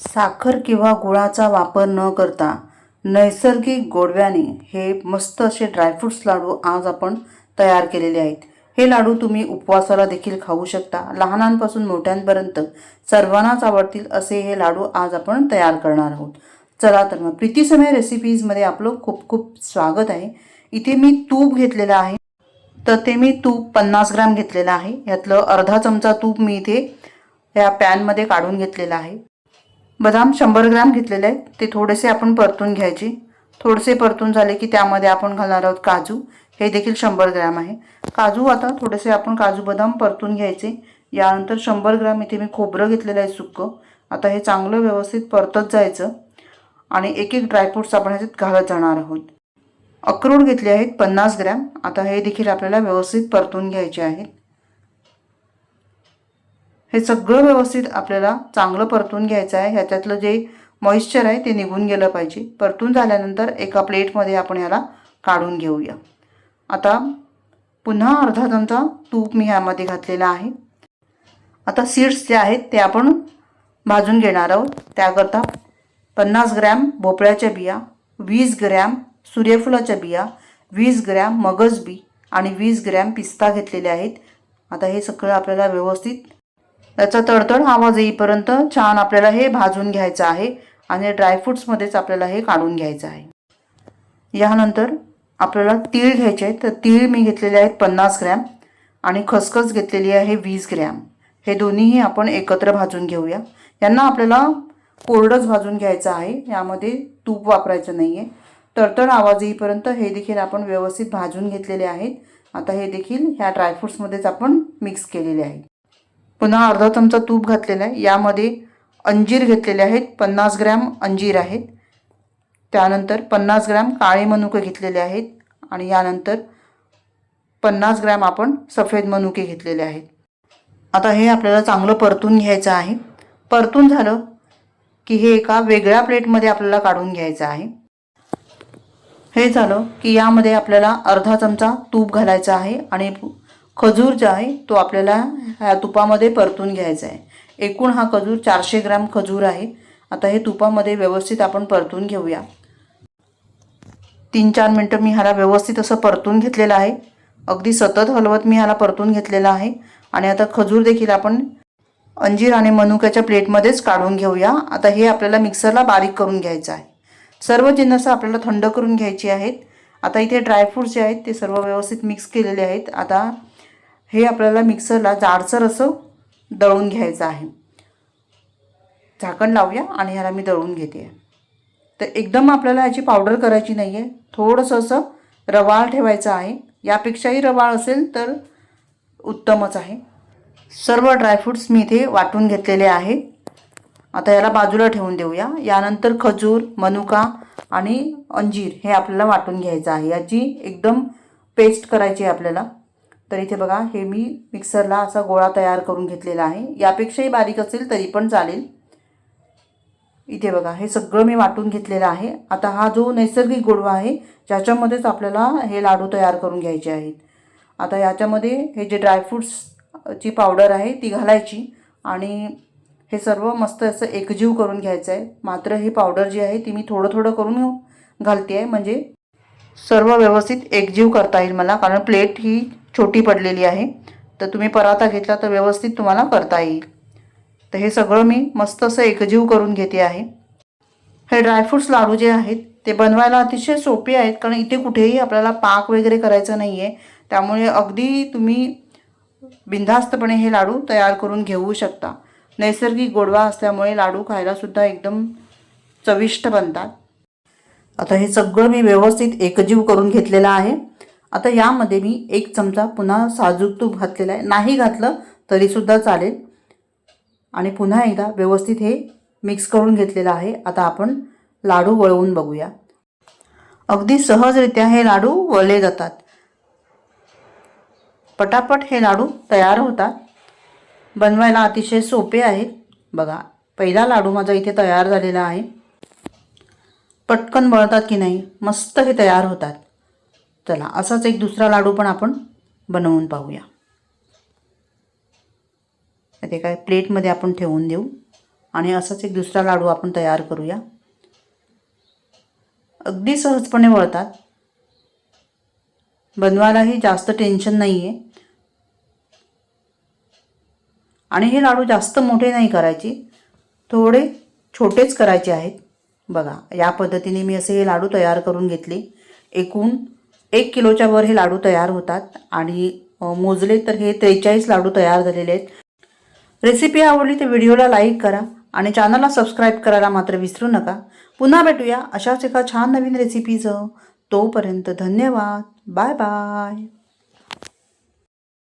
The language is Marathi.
साखर किंवा गुळाचा वापर न करता नैसर्गिक गोडव्याने हे मस्त असे ड्रायफ्रूट्स लाडू आज आपण तयार केलेले आहेत। हे लाडू तुम्ही उपवासाला देखील खाऊ शकता। लहानांपासून मोठ्यांपर्यंत सर्वांनाच आवडतील असे हे लाडू आज आपण तयार करणार आहोत। चला तर मग प्रीती समय रेसिपीजमध्ये आपलं खूप खूप स्वागत आहे। इथे मी तूप घेतलेलं आहे, तर ते मी तूप 50 ग्रॅम घेतलेलं आहे। यातलं अर्धा चमचा तूप मी इथे या पॅनमध्ये काढून घेतलेलं आहे। बदाम 100 ग्रॅम घेतलेले आहेत, ते थोडेसे आपण परतून घ्यायचे। थोडेसे परतून झाले की त्यामध्ये आपण घालणार आहोत काजू, हे देखील 100 ग्रॅम आहे। काजू आता थोडेसे आपण काजू बदाम परतून घ्यायचे। यानंतर 100 ग्रॅम इथे मी खोबरं घेतलेलं आहे सुक्कं। आता हे चांगलं व्यवस्थित परतत जायचं आणि एक एक ड्रायफ्रूट्स आपण ह्याच्यात घालत जाणार आहोत। अक्रोड घेतले आहेत 50 ग्रॅम, आता हे देखील आपल्याला व्यवस्थित परतून घ्यायचे आहेत। हे सगळं व्यवस्थित आपल्याला चांगलं परतून घ्यायचं आहे। ह्याच्यातलं जे मॉइश्चर आहे ते निघून गेलं पाहिजे। परतून झाल्यानंतर एका प्लेटमध्ये आपण याला काढून घेऊया। आता पुन्हा अर्धा चमचा तूप मी ह्यामध्ये घातलेला आहे। आता सीड्स जे आहेत ते आपण भाजून घेणार आहोत। त्याकरता 50 ग्रॅम भोपळ्याच्या बिया, 20 ग्रॅम सूर्यफुलाच्या बिया, 20 ग्रॅम मगज बी आणि 20 ग्रॅम पिस्ता घेतलेले आहेत। आता हे सगळं आपल्याला व्यवस्थित याचा तडतड आवाज येईपर्यंत छान आपल्याला हे भाजून घ्यायचं आहे आणि ड्रायफ्रूट्समध्येच आपल्याला हे काढून घ्यायचं आहे। यानंतर आपल्याला तीळ घ्यायचे आहेत, तर तीळ मी घेतलेले आहेत 50 ग्रॅम आणि खसखस घेतलेली आहे 20 ग्रॅम। हे दोन्हीही आपण एकत्र भाजून घेऊया। यांना आपल्याला कोरडंच भाजून घ्यायचं आहे, यामध्ये तूप वापरायचं नाही आहे। तडतड आवाज येईपर्यंत हे देखील आपण व्यवस्थित भाजून घेतलेले आहेत। आता हे देखील ह्या ड्रायफ्रूट्समध्येच आपण मिक्स केलेले आहे। पुन्हा अर्धा चमचा तूप घातलेला आहे। यामध्ये अंजीर घेतलेले आहेत, 50 ग्रॅम अंजीर आहेत। त्यानंतर 50 ग्रॅम काळे मनुके घेतलेले आहेत आणि यानंतर 50 ग्रॅम आपण सफेद मनुके घेतलेले आहेत। आता हे आपल्याला चांगलं परतून घ्यायचं आहे। परतून झालं की हे एका वेगळ्या प्लेटमध्ये आपल्याला काढून घ्यायचं आहे। हे झालं की यामध्ये आपल्याला अर्धा चमचा तूप घालायचं आहे आणि खजूर जो आहे तो आपल्याला ह्या तुपामध्ये परतून घ्यायचा आहे। एकूण हा खजूर 400 ग्रॅम खजूर आहे। आता हे तुपामध्ये व्यवस्थित आपण परतून घेऊया। 3-4 मिनिटं मी ह्याला व्यवस्थित असं परतून घेतलेलं आहे। अगदी सतत हलवत मी ह्याला परतून घेतलेला आहे आणि आता खजूर देखील आपण अंजीर आणि मनुक्याच्या प्लेटमध्येच काढून घेऊया। आता हे आपल्याला मिक्सरला बारीक करून घ्यायचं आहे। सर्व जिन्नस आपल्याला थंड करून घ्यायची आहेत। आता इथे ड्रायफ्रूट्स जे आहेत ते सर्व व्यवस्थित मिक्स केलेले आहेत। आता हे आपल्याला मिक्सरला जाडसर असं दळून घ्यायचं आहे। झाकण लावूया आणि ह्याला मी दळून घेते। तर एकदम आपल्याला याची पावडर करायची नाही आहे, थोडंसं असं रवाळ ठेवायचं आहे। यापेक्षाही रवाळ असेल तर उत्तमच आहे। सर्व ड्रायफ्रूट्स मी इथे वाटून घेतलेले आहे। आता याला बाजूला ठेवून देऊया। यानंतर खजूर, मनुका आणि अंजीर हे आपल्याला वाटून घ्यायचं आहे। याची एकदम पेस्ट करायची आहे आपल्याला। तर इथे बघा, हे मी मिक्सरला असा गोळा तयार करून घेतलेला आहे। यापेक्षाही बारीक असेल तरी पण चालेल। इथे बघा, हे सगळं मी वाटून घेतलेलं आहे। आता हा जो नैसर्गिक गोडवा आहे ज्याच्यामध्येच आपल्याला हे लाडू तयार करून घ्यायचे आहेत। आता याच्यामध्ये हे जे ड्रायफ्रूट्सची पावडर आहे ती घालायची आणि हे सर्व मस्त असं एकजीव करून घ्यायचं आहे। मात्र ही पावडर जी आहे ती मी थोडं थोडं करून घालते आहे, म्हणजे सर्व व्यवस्थित एकजीव करता येईल मला, कारण प्लेट ही छोटी पडलेली आहे। तर तुम्ही पराता घेतला तर व्यवस्थित तुम्हाला करता येईल। तर हे सगळं मी मस्त असं एकजीव करून घेते आहे। हे ड्रायफ्रूट्स लाडू जे आहेत ते बनवायला अतिशय सोपे आहेत, कारण इथे कुठेही आपल्याला पाक वगैरे करायचं नाही आहे। त्यामुळे अगदी तुम्ही बिनधास्तपणे हे लाडू तयार करून घेऊ शकता। नैसर्गिक गोडवा असल्यामुळे लाडू खायला सुद्धा एकदम चविष्ट बनतात। आता हे सगळं मी व्यवस्थित एकजीव करून घेतलेलं आहे। आता यामध्ये मी 1 चमचा पुन्हा साजूक तूप घातलेलं आहे, नाही घातलं तरी सुद्धा चालेल। आणि पुन्हा एकदा व्यवस्थित हे मिक्स करून घेतलेलं आहे। आता आपण लाडू वळवून बघूया। अगदी सहजरित्या हे लाडू वळले जातात, पटापट हे लाडू तयार होतात। बनवायला अतिशय सोपे आहेत। बघा, पहिला लाडू माझा इथे तयार झालेला आहे। पटकन वळतात की नाही, मस्त हे तयार होतात। चला, असाच एक दुसरा लाडू पण आपण बनवून पाहूया। ते काय प्लेटमध्ये आपण ठेवून देऊ आणि असाच एक दुसरा लाडू आपण तयार करूया. अगदी सहजपणे वळतात, बनवायलाही जास्त टेन्शन नाही आहे. आणि हे लाडू जास्त मोठे नाही करायचे, थोडे छोटेच करायचे आहेत. बघा, या पद्धतीने मी असे हे लाडू तयार करून घेतले. एकूण 1 किलोच्या वर हे लाडू तयार होतात आणि मोजले तर हे 43 लाडू तयार झालेले आहेत. रेसिपी आवडली तर व्हिडिओला लाईक करा आणि चॅनलला सबस्क्राईब करायला मात्र विसरू नका. पुन्हा भेटूया अशाच एका छान नवीन रेसिपीसह. तोपर्यंत धन्यवाद. Bye bye.